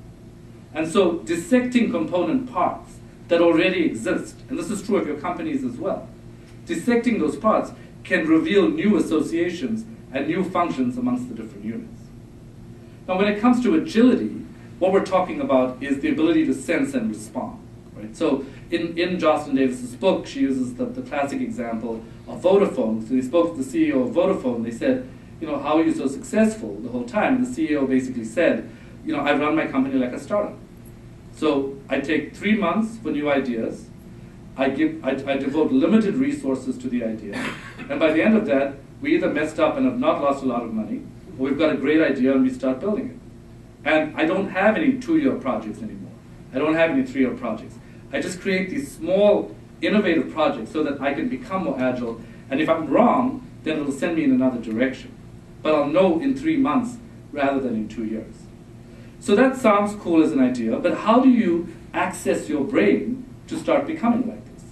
And so dissecting component parts that already exist, and this is true of your companies as well, dissecting those parts can reveal new associations and new functions amongst the different units. Now when it comes to agility, what we're talking about is the ability to sense and respond. Right? So in Jocelyn Davis's book, she uses the classic example of Vodafone. So they spoke to the CEO of Vodafone. They said, how are you so successful the whole time? And the CEO basically said, I run my company like a startup. So I take 3 months for new ideas. I devote limited resources to the idea. And by the end of that, we either messed up and have not lost a lot of money, or we've got a great idea and we start building it. And I don't have any 2-year projects anymore. I don't have any 3-year projects. I just create these small innovative projects so that I can become more agile. And if I'm wrong, then it'll send me in another direction. But I'll know in 3 months rather than in 2 years. So that sounds cool as an idea, but how do you access your brain to start becoming like this?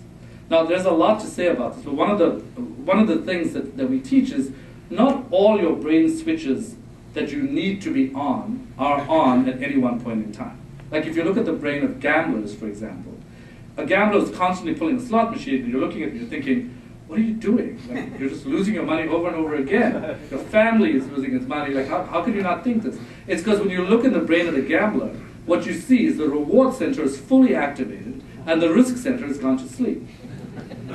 Now, there's a lot to say about this, but one of the things that we teach is not all your brain switches that you need to be on are on at any one point in time. Like if you look at the brain of gamblers, for example, a gambler is constantly pulling a slot machine, and you're looking at it and you're thinking, what are you doing? Like, you're just losing your money over and over again. Your family is losing its money. Like, how can you not think this? It's because when you look in the brain of the gambler, what you see is the reward center is fully activated, and the risk center has gone to sleep.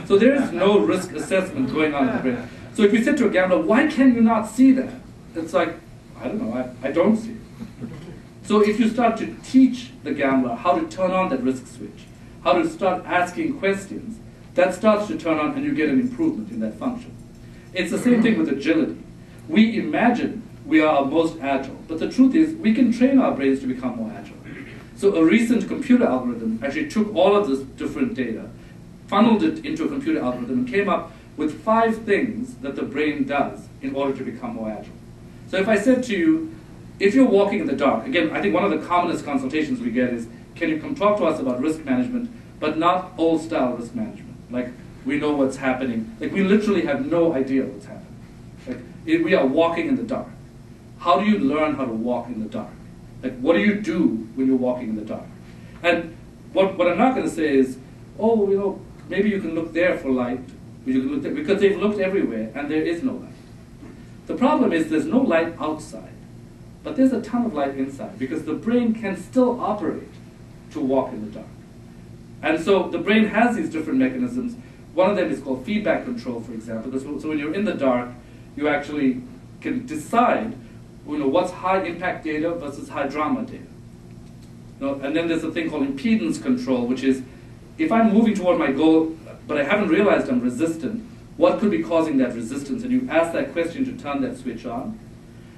So there is no risk assessment going on in the brain. So if you said to a gambler, why can you not see that? It's like, I don't know, I don't see it. So if you start to teach the gambler how to turn on that risk switch, how to start asking questions, that starts to turn on and you get an improvement in that function. It's the same thing with agility. We imagine we are most agile, but the truth is we can train our brains to become more agile. So a recent computer algorithm actually took all of this different data, funneled it into a computer algorithm, and came up with 5 things that the brain does in order to become more agile. So if I said to you, if you're walking in the dark, again, I think one of the commonest consultations we get is, can you come talk to us about risk management, but not old-style risk management? Like, we know what's happening. Like, we literally have no idea what's happening. Like, we are walking in the dark. How do you learn how to walk in the dark? Like, what do you do when you're walking in the dark? And what I'm not going to say is, oh, you know, maybe you can look there for light, you can look there, because they've looked everywhere and there is no light. The problem is there's no light outside, but there's a ton of light inside, because the brain can still operate to walk in the dark. And so the brain has these different mechanisms. One of them is called feedback control, for example. So when you're in the dark, you actually can decide, you know, what's high impact data versus high drama data. You know, and then there's a thing called impedance control, which is if I'm moving toward my goal, but I haven't realized I'm resistant, what could be causing that resistance? And you ask that question to turn that switch on.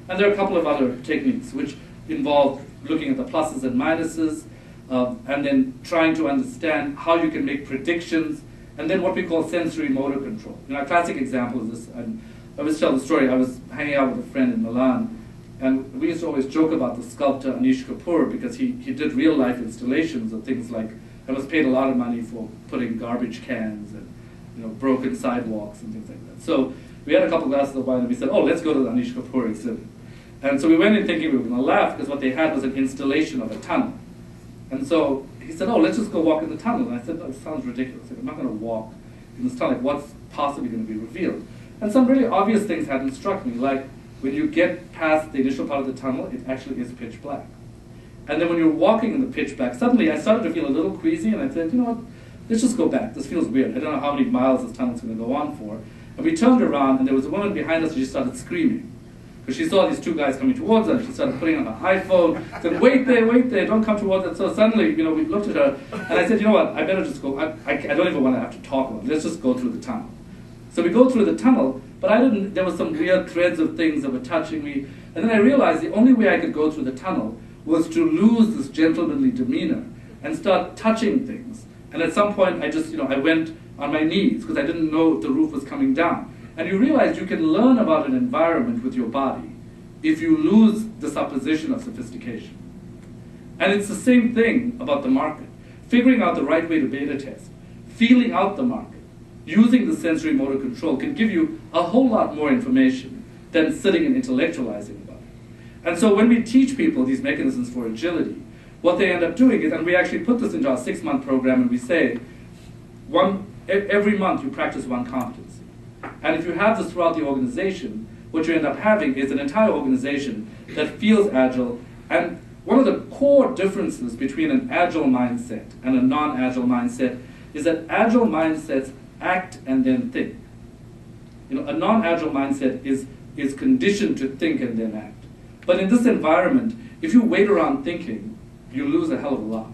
And there are a couple of other techniques which involve looking at the pluses and minuses, and then trying to understand how you can make predictions, and then what we call sensory motor control. You know, a classic example is this. I always tell the story. I was hanging out with a friend in Milan, and we used to always joke about the sculptor Anish Kapoor, because he did real life installations of things like, I was paid a lot of money for putting garbage cans and, you know, broken sidewalks and things like that. So we had a couple glasses of wine and we said, oh, let's go to the Anish Kapoor exhibit. And so we went in thinking we were going to laugh, because what they had was an installation of a tunnel. And so he said, oh, let's just go walk in the tunnel. And I said, no, it sounds ridiculous. I'm not going to walk in this tunnel. Like, what's possibly going to be revealed? And some really obvious things hadn't struck me, like when you get past the initial part of the tunnel, it actually is pitch black. And then when you're walking in the pitch black, suddenly I started to feel a little queasy, and I said, you know what, let's just go back. This feels weird. I don't know how many miles this tunnel's going to go on for. And we turned around, and there was a woman behind us, and she started screaming. Because she saw these 2 guys coming towards her, and she started putting on her iPhone, said, wait there, don't come towards us. So suddenly, you know, we looked at her, and I said, you know what, I better just go. I don't even want to have to talk about it. Let's just go through the tunnel. So we go through the tunnel, but there was some weird threads of things that were touching me. And then I realized the only way I could go through the tunnel was to lose this gentlemanly demeanor and start touching things. And at some point, I just, you know, I went on my knees because I didn't know if the roof was coming down. And you realize you can learn about an environment with your body if you lose the supposition of sophistication. And it's the same thing about the market. Figuring out the right way to beta test, feeling out the market, using the sensory motor control can give you a whole lot more information than sitting and intellectualizing about it. And so when we teach people these mechanisms for agility, what they end up doing is, and we actually put this into our 6-month program, and we say, every month you practice one competency. And if you have this throughout the organization, what you end up having is an entire organization that feels agile. And one of the core differences between an agile mindset and a non-agile mindset is that agile mindsets act and then think. You know, a non-agile mindset is conditioned to think and then act. But in this environment, if you wait around thinking, you lose a hell of a lot.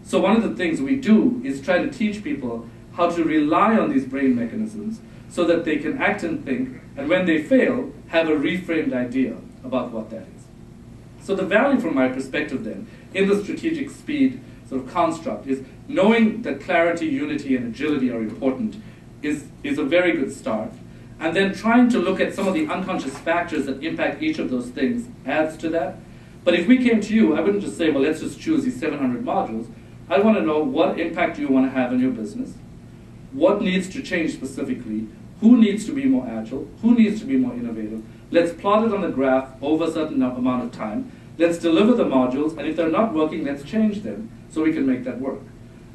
So one of the things we do is try to teach people how to rely on these brain mechanisms so that they can act and think, and when they fail, have a reframed idea about what that is. So the value from my perspective then, in the strategic speed sort of construct, is knowing that clarity, unity, and agility are important is a very good start. And then trying to look at some of the unconscious factors that impact each of those things adds to that. But if we came to you, I wouldn't just say, well, let's just choose these 700 modules. I want to know what impact do you want to have on your business, what needs to change specifically, who needs to be more agile, who needs to be more innovative. Let's plot it on the graph over a certain amount of time. Let's deliver the modules, and if they're not working, let's change them so we can make that work.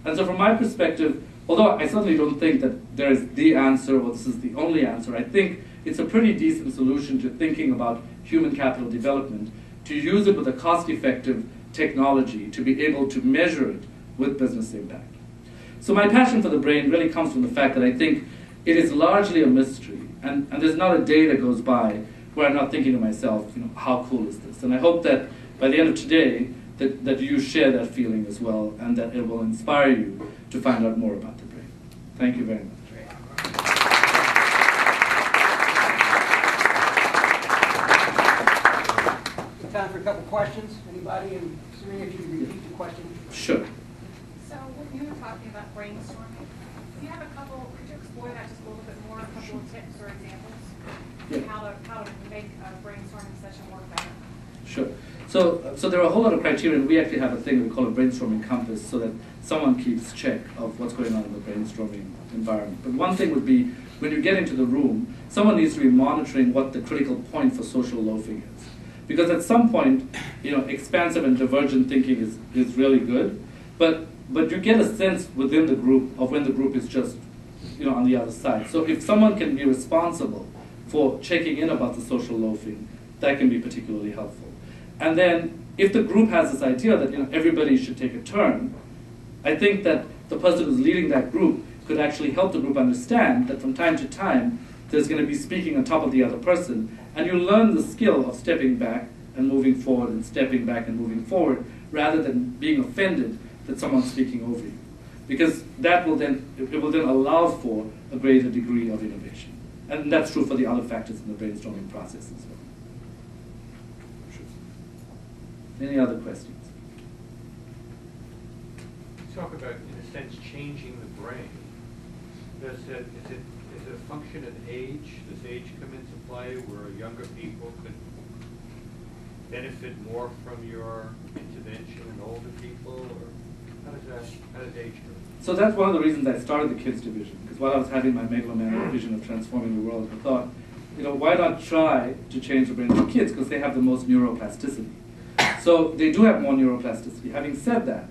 And so from my perspective, although I certainly don't think that there is the answer or this is the only answer, I think it's a pretty decent solution to thinking about human capital development, to use it with a cost-effective technology to be able to measure it with business impact. So my passion for the brain really comes from the fact that I think it is largely a mystery, and there's not a day that goes by where I'm not thinking to myself, how cool is this? And I hope that by the end of today, that you share that feeling as well, and that it will inspire you to find out more about the brain. Thank you very much. Time for a couple questions. Anybody? And Serena, if you could repeat the question. Sure. So when you were talking about brainstorming, do you have could you explore that just a little bit more, a couple of tips or examples of how to make a brainstorming session work better? Sure. So there are a whole lot of criteria, and we actually have a thing we call a brainstorming compass so that someone keeps check of what's going on in the brainstorming environment. But one thing would be, when you get into the room, someone needs to be monitoring what the critical point for social loafing is. Because at some point, expansive and divergent thinking is really good, but you get a sense within the group of when the group is just on the other side. So if someone can be responsible for checking in about the social loafing, that can be particularly helpful. And then if the group has this idea that everybody should take a turn, I think that the person who's leading that group could actually help the group understand that from time to time there's going to be speaking on top of the other person, and you learn the skill of stepping back and moving forward and stepping back and moving forward rather than being offended that someone's speaking over you. Because it will then allow for a greater degree of innovation. And that's true for the other factors in the brainstorming process as well. Sure. Any other questions? Talk about, in a sense, changing the brain. Is it a function of age? Does age come into play where younger people could benefit more from your intervention than older people? Or how does age go? So that's one of the reasons I started the kids division, because while I was having my megalomaniac vision of transforming the world, I thought, why not try to change the brains of kids, because they have the most neuroplasticity. So they do have more neuroplasticity. Having said that,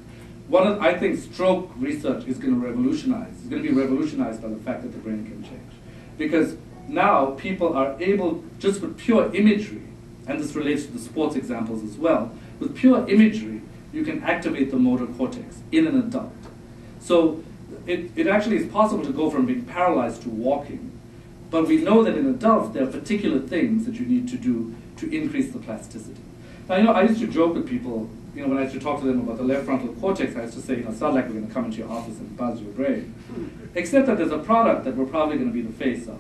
I think stroke research is going to be revolutionized by the fact that the brain can change. Because now people are able, just with pure imagery, and this relates to the sports examples as well, with pure imagery, you can activate the motor cortex in an adult. So it actually is possible to go from being paralyzed to walking, but we know that in adults there are particular things that you need to do to increase the plasticity. Now, I used to joke with people, when I used to talk to them about the left frontal cortex, I used to say, it's not like we're going to come into your office and buzz your brain. Except that there's a product that we're probably going to be the face of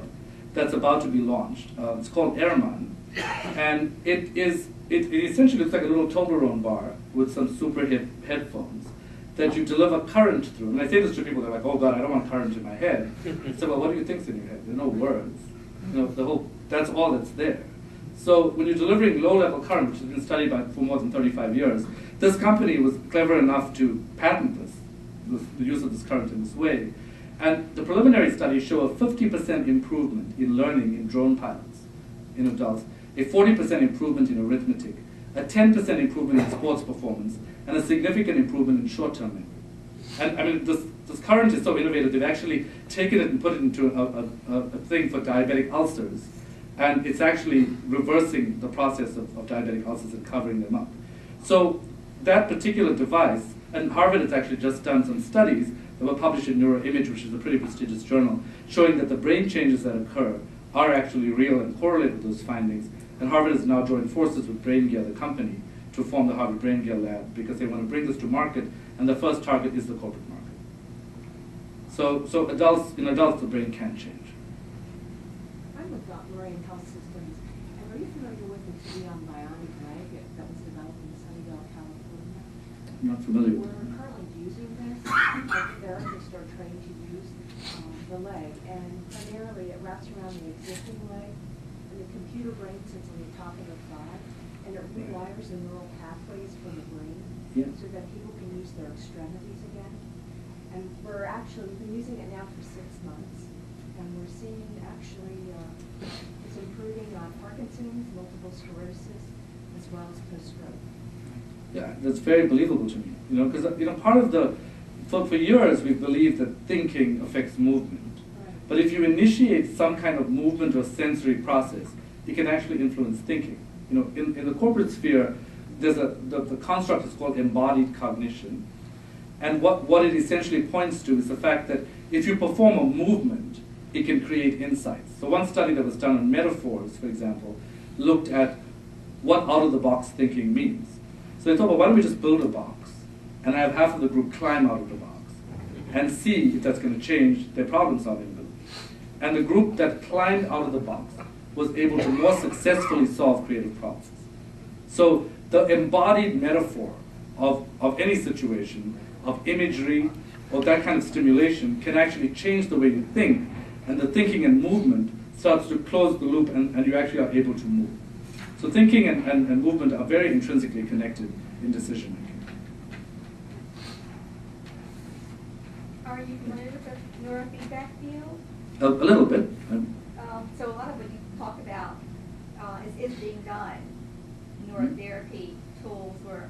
that's about to be launched. It's called Airman. And it essentially looks like a little Toblerone bar with some super hip headphones that you deliver current through. And I say this to people, they're like, oh God, I don't want current in my head. I say, well, what do you think's in your head? There are no words. That's all that's there. So when you're delivering low-level current, which has been studied for more than 35 years, this company was clever enough to patent the use of this current in this way. And the preliminary studies show a 50% improvement in learning in drone pilots in adults, a 40% improvement in arithmetic, a 10% improvement in sports performance, and a significant improvement in short-term memory. And this current is so innovative, they've actually taken it and put it into a thing for diabetic ulcers. And it's actually reversing the process of diabetic ulcers and covering them up. So that particular device, and Harvard has actually just done some studies that were published in Neuroimage, which is a pretty prestigious journal, showing that the brain changes that occur are actually real and correlate with those findings. And Harvard has now joined forces with Brain Gear, the company, to form the Harvard Brain Gear Lab, because they want to bring this to market, and the first target is the corporate market. So in adults, the brain can change. I'm with Lorraine Health Systems, and are you familiar with the bionic leg that was developed in Sunnyvale, California? I'm not familiar with We're it. currently therapists are trained to use the leg, and primarily it wraps around the existing leg, and the computer brain sits on the top of the thigh, and it rewires the neural pathways for the brain so that people can use their extremities again. And we've been using it now for 6 months, and we're seeing actually it's improving on Parkinson's, multiple sclerosis, as well as post-stroke. Yeah, that's very believable to me. Because part of for years we've believed that thinking affects movement. Right. But if you initiate some kind of movement or sensory process, it can actually influence thinking. In the corporate sphere, there's the construct is called embodied cognition. And what it essentially points to is the fact that if you perform a movement, it can create insights. So one study that was done on metaphors, for example, looked at what out-of-the-box thinking means. So they thought, well, why don't we just build a box and have half of the group climb out of the box and see if that's going to change their problem-solving ability. And the group that climbed out of the box was able to more successfully solve creative problems. So the embodied metaphor of any situation, of imagery, or that kind of stimulation can actually change the way you think, and the thinking and movement starts to close the loop, and you actually are able to move. So thinking and movement are very intrinsically connected in decision making. Are you familiar with the neurofeedback field? A little bit. So a lot of what you talk about is being done. Neurotherapy tools where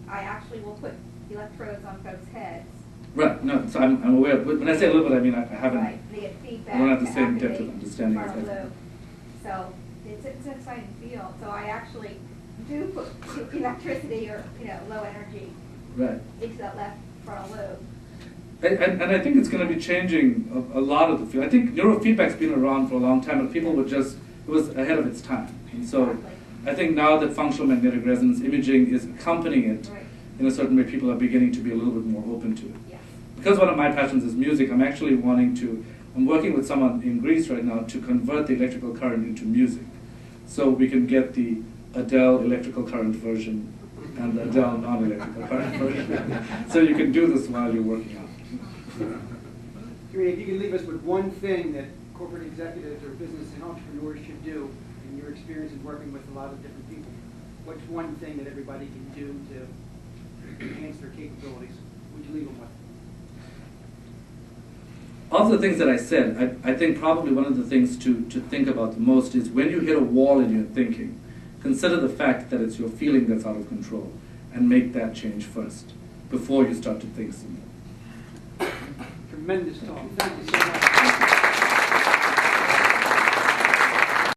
I actually will put electrodes on folks' heads. Right, no, so I'm aware. When I say a little bit, I mean I haven't, Right, they get feedback. I don't have the to same depth of activate understanding as frontal that. lobe. So it's an exciting field. So I actually do put electricity or low energy Right. into that left frontal lobe. And I think it's going to be changing a lot of the field. I think neurofeedback's been around for a long time, but people it was ahead of its time. And so Exactly. I think now that functional magnetic resonance imaging is accompanying it Right. in a certain way, people are beginning to be a little bit more open to it. Yes. Because one of my passions is music, I'm actually I'm working with someone in Greece right now to convert the electrical current into music. So we can get the Adele electrical current version and the Adele non-electrical current version. So you can do this while you're working out. If you could leave us with one thing that corporate executives or business and entrepreneurs should do in your experience in working with a lot of different people, what's one thing that everybody can do to enhance their capabilities? Would you leave them with? Of the things that I said, I think probably one of the things to think about the most is when you hit a wall in your thinking, consider the fact that it's your feeling that's out of control and make that change first before you start to think some more. Tremendous talk. Thank you so much.